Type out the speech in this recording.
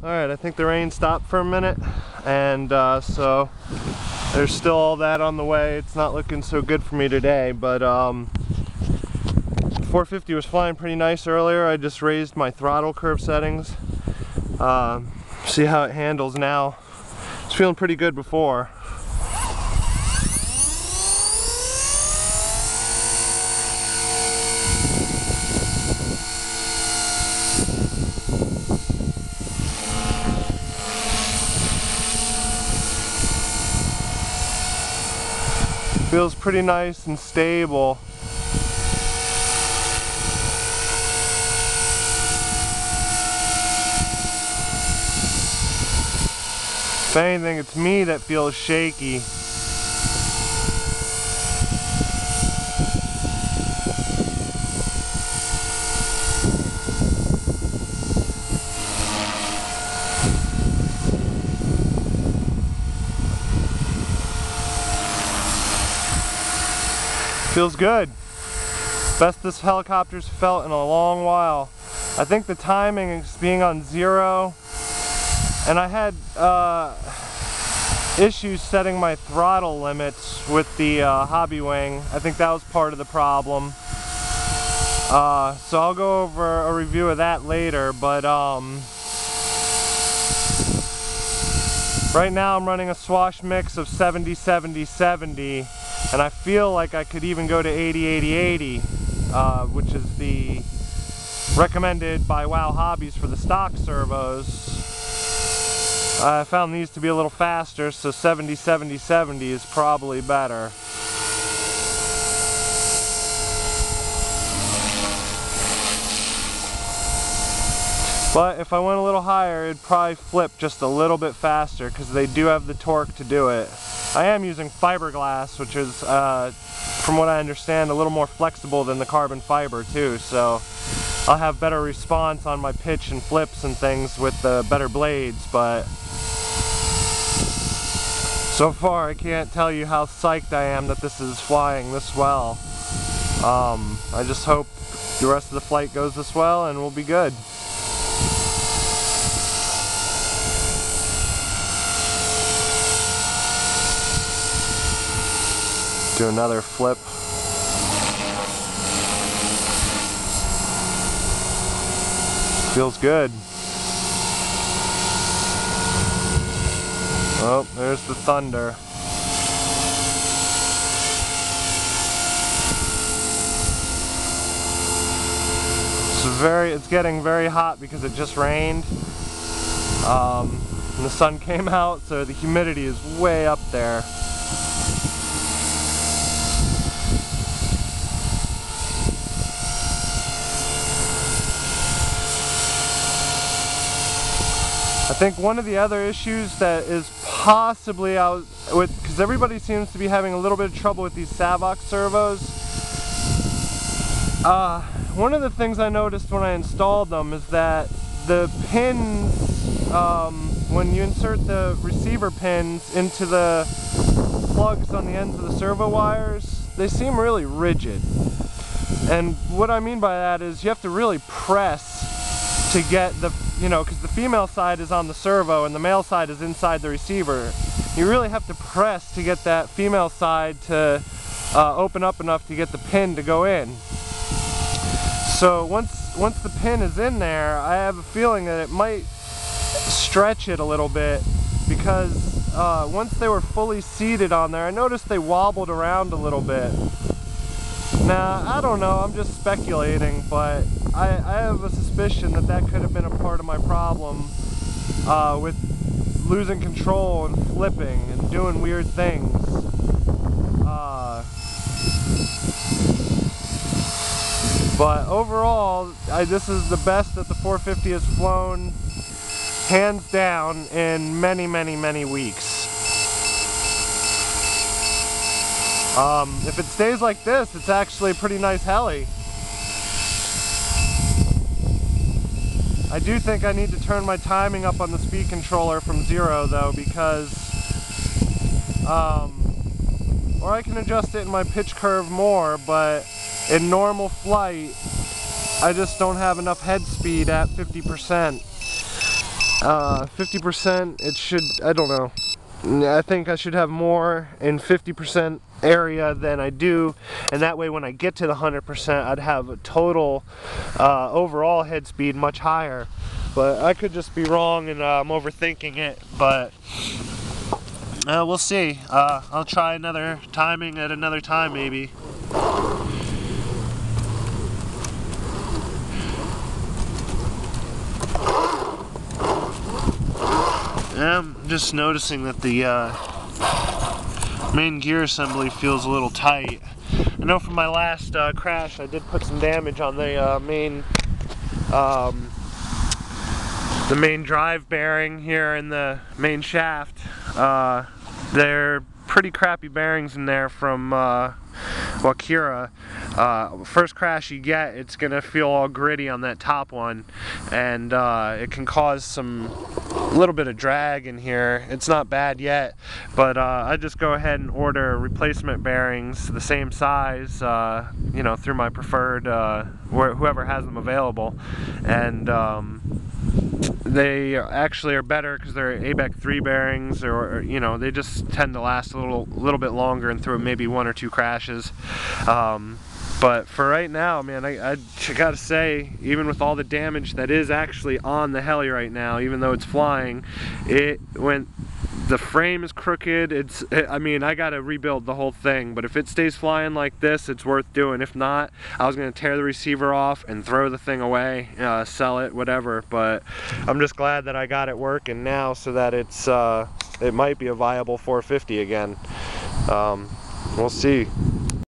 Alright, I think the rain stopped for a minute, and so there's still all that on the way. It's not looking so good for me today, but 450 was flying pretty nice earlier. I just raised my throttle curve settings. See how it handles now. It's feeling pretty good before. Feels pretty nice and stable. If anything, it's me that feels shaky. Feels good. Best this helicopter's felt in a long while. I think the timing is being on 0, and I had issues setting my throttle limits with the hobby wing. I think that was part of the problem. So I'll go over a review of that later, but right now I'm running a swash mix of 70, 70, 70. And I feel like I could even go to 80, 80, 80, which is the recommended by Wow Hobbies for the stock servos. I found these to be a little faster, so 70, 70, 70 is probably better. But if I went a little higher, it'd probably flip just a little bit faster because they do have the torque to do it. I am using fiberglass, which is, from what I understand, a little more flexible than the carbon fiber too, so I'll have better response on my pitch and flips and things with the better blades, but so far I can't tell you how psyched I am that this is flying this well. I just hope the rest of the flight goes this well and we'll be good. Do another flip. Feels good. Oh, there's the thunder. It's getting very hot because it just rained. And the sun came out, so the humidity is way up there. I think one of the other issues that is possibly because everybody seems to be having a little bit of trouble with these Savox servos. One of the things I noticed when I installed them is that the pins, when you insert the receiver pins into the plugs on the ends of the servo wires, they seem really rigid. And what I mean by that is you have to really press to get the, because the female side is on the servo and the male side is inside the receiver. You really have to press to get that female side to open up enough to get the pin to go in. So once the pin is in there, I have a feeling that it might stretch it a little bit, because once they were fully seated on there, I noticed they wobbled around a little bit. Now, I don't know, I'm just speculating, but I have a suspicion that that could have been a part of my problem with losing control and flipping and doing weird things. But overall, this is the best that the 450 has flown, hands down, in many, many, many weeks. If it stays like this, it's actually a pretty nice heli. I do think I need to turn my timing up on the speed controller from 0 though, because or I can adjust it in my pitch curve more, but in normal flight I just don't have enough head speed at 50%. 50%, it should, I don't know. I think I should have more in 50% area than I do, and that way when I get to the 100% I'd have a total overall head speed much higher. But I could just be wrong and I'm overthinking it, but we'll see. I'll try another timing at another time maybe. I'm just noticing that the main gear assembly feels a little tight. I know from my last crash I did put some damage on the main drive bearing here in the main shaft. They're pretty crappy bearings in there from Wakira. First crash you get, it's gonna feel all gritty on that top one, and it can cause a little bit of drag in here. It's not bad yet, but I just go ahead and order replacement bearings the same size, you know, through my preferred, whoever has them available, and they actually are better because they're ABEC 3 bearings, or you know, they just tend to last a little bit longer and through maybe 1 or 2 crashes. But for right now, man, I gotta say, even with all the damage that is actually on the heli right now, even though it's flying, the frame is crooked. I mean, I gotta rebuild the whole thing, but if it stays flying like this, it's worth doing. If not, I was gonna tear the receiver off and throw the thing away, sell it, whatever. But I'm just glad that I got it working now, so that it might be a viable 450 again. We'll see.